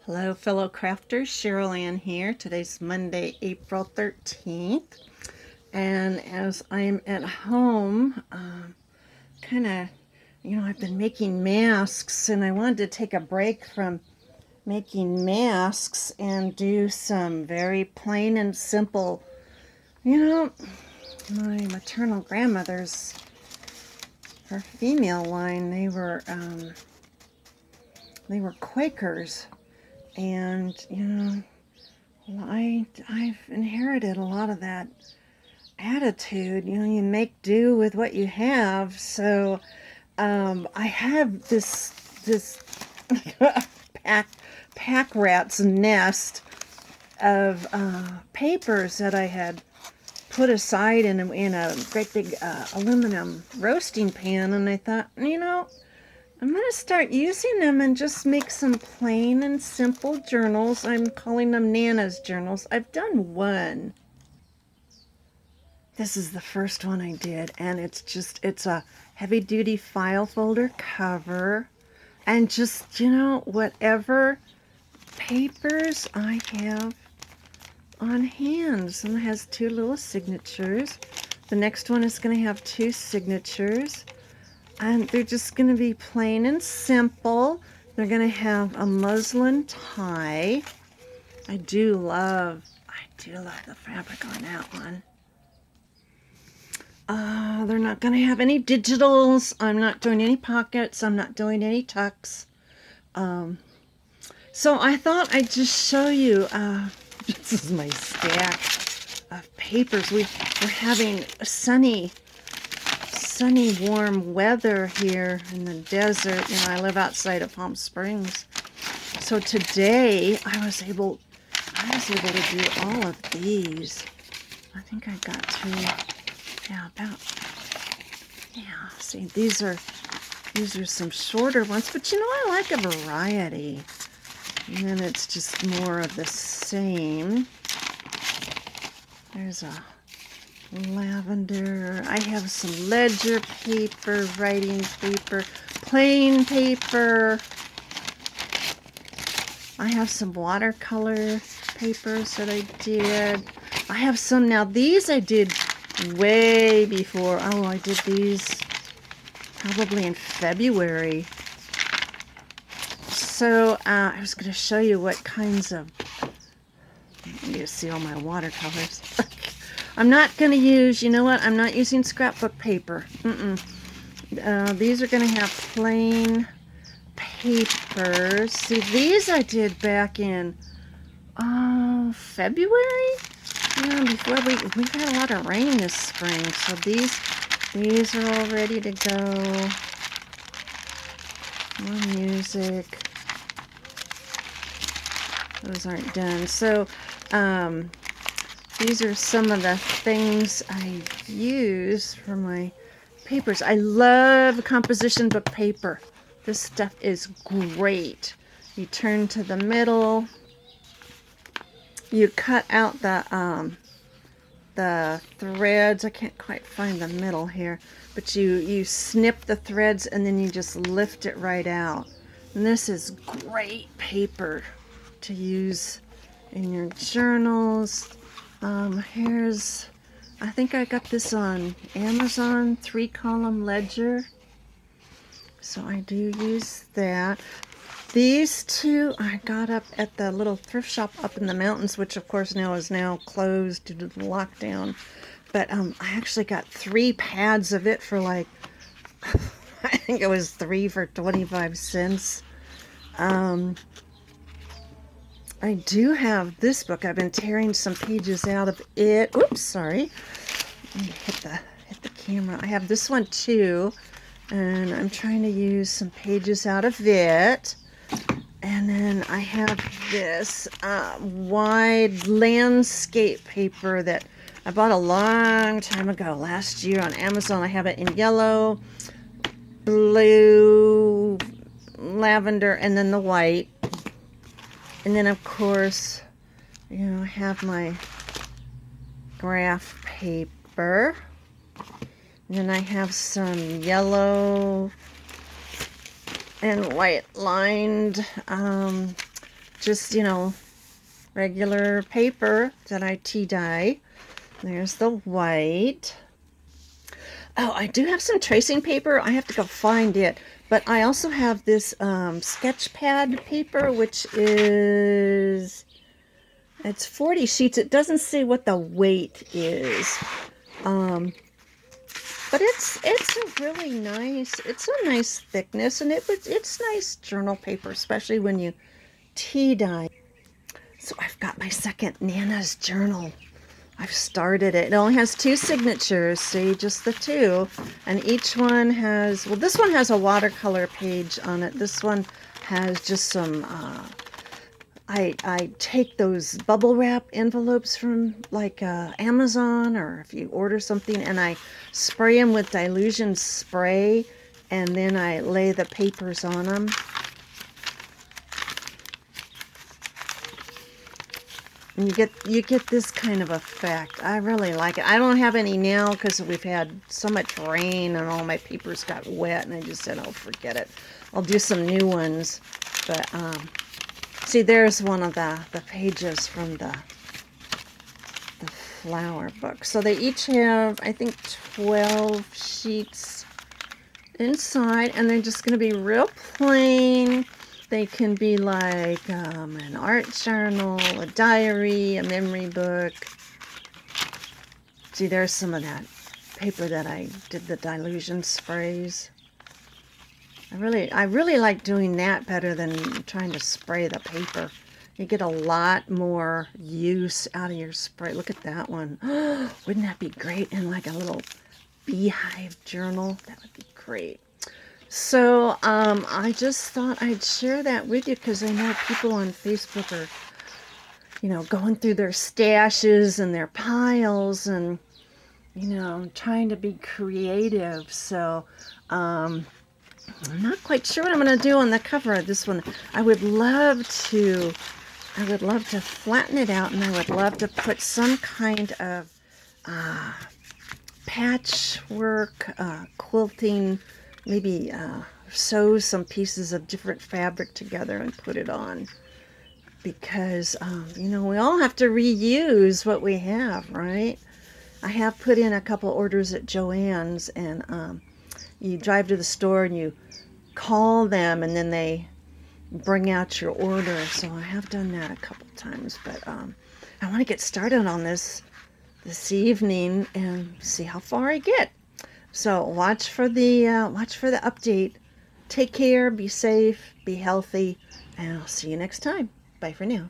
Hello, fellow crafters. Cheryl Ann here. Today's Monday, April 13th. And as I am at home, I've been making masks and I wanted to take a break from making masks and do some very plain and simple. My maternal grandmother's, her female line, they were Quakers. And, I've inherited a lot of that attitude. You make do with what you have. So I have this pack rat's nest of papers that I had put aside in a great big aluminum roasting pan, and I thought, I'm going to start using them and just make some plain and simple journals. I'm calling them Nana's journals. I've done one. This is the first one I did, and it's a heavy duty file folder cover, and just, whatever papers I have on hand. And it has two little signatures. The next one is going to have two signatures. And they're just going to be plain and simple. They're going to have a muslin tie. I do love the fabric on that one. They're not going to have any digitals. I'm not doing any pockets. I'm not doing any tucks. So I thought I'd just show you. This is my stack of papers. We're having a sunny, warm weather here in the desert. I live outside of Palm Springs. So today I was able to do all of these. I think I got to, see, these are some shorter ones, but I like a variety. And then it's just more of the same. There's a lavender. I have some ledger paper, writing paper, plain paper. I have some watercolor papers that I did. I have some now. These I did way before. Oh, I did these probably in February. So I was going to show you what kinds of. You see all my watercolors. I'm not going to use, I'm not using scrapbook paper. These are going to have plain papers. See, these I did back in, February? Before we've had a lot of rain this spring. So these are all ready to go. More music. Those aren't done. So, these are some of the things I use for my papers. I love composition book paper. This stuff is great. You turn to the middle. You cut out the threads. I can't quite find the middle here. But you snip the threads and then you just lift it right out. And this is great paper to use in your journals. I think I got this on Amazon, 3-column ledger. So I do use that. These two I got up at the little thrift shop up in the mountains, which of course is now closed due to the lockdown. But I actually got 3 pads of it for like, I think it was 3 for 25 cents. I do have this book. I've been tearing some pages out of it. Oops, sorry. Let me hit the camera. I have this one too, and I'm trying to use some pages out of it. And then I have this wide landscape paper that I bought a long time ago, last year on Amazon. I have it in yellow, blue, lavender, and then the white. And then, of course, I have my graph paper. And then I have some yellow and white lined just, regular paper that I tea dye. There's the white. Oh, I do have some tracing paper. I have to go find it. But I also have this sketch pad paper, which is, it's 40 sheets. It doesn't say what the weight is. But it's a really nice, it's a nice thickness, and it's nice journal paper, especially when you tea dye. So I've got my second Nana's journal. I've started it. It only has 2 signatures, see, just the 2. And each one has, well, this one has a watercolor page on it. This one has just some, I take those bubble wrap envelopes from like Amazon, or if you order something, and I spray them with Dylusion spray, and then I lay the papers on them. And you get this kind of effect. I really like it. I don't have any now because we've had so much rain and all my papers got wet, and I just said, oh, forget it. I'll do some new ones. But see, there's one of the pages from the flower book. So they each have, I think, 12 sheets inside, and they're just going to be real plain. They can be like an art journal, a diary, a memory book. See, there's some of that paper that I did the Dylusion sprays. I really like doing that better than trying to spray the paper. You get a lot more use out of your spray. Look at that one. Wouldn't that be great in like a little beehive journal? That would be great. So I just thought I'd share that with you because I know people on Facebook are, going through their stashes and their piles and, trying to be creative. So I'm not quite sure what I'm going to do on the cover of this one. I would love to flatten it out, and I would love to put some kind of patchwork, quilting, maybe sew some pieces of different fabric together and put it on. Because, we all have to reuse what we have, right? I have put in a couple orders at Joann's, and you drive to the store and you call them, and then they bring out your order. So I have done that a couple times, but I want to get started on this evening and see how far I get. So watch for the update. Take care, be safe, be healthy, and I'll see you next time. Bye for now.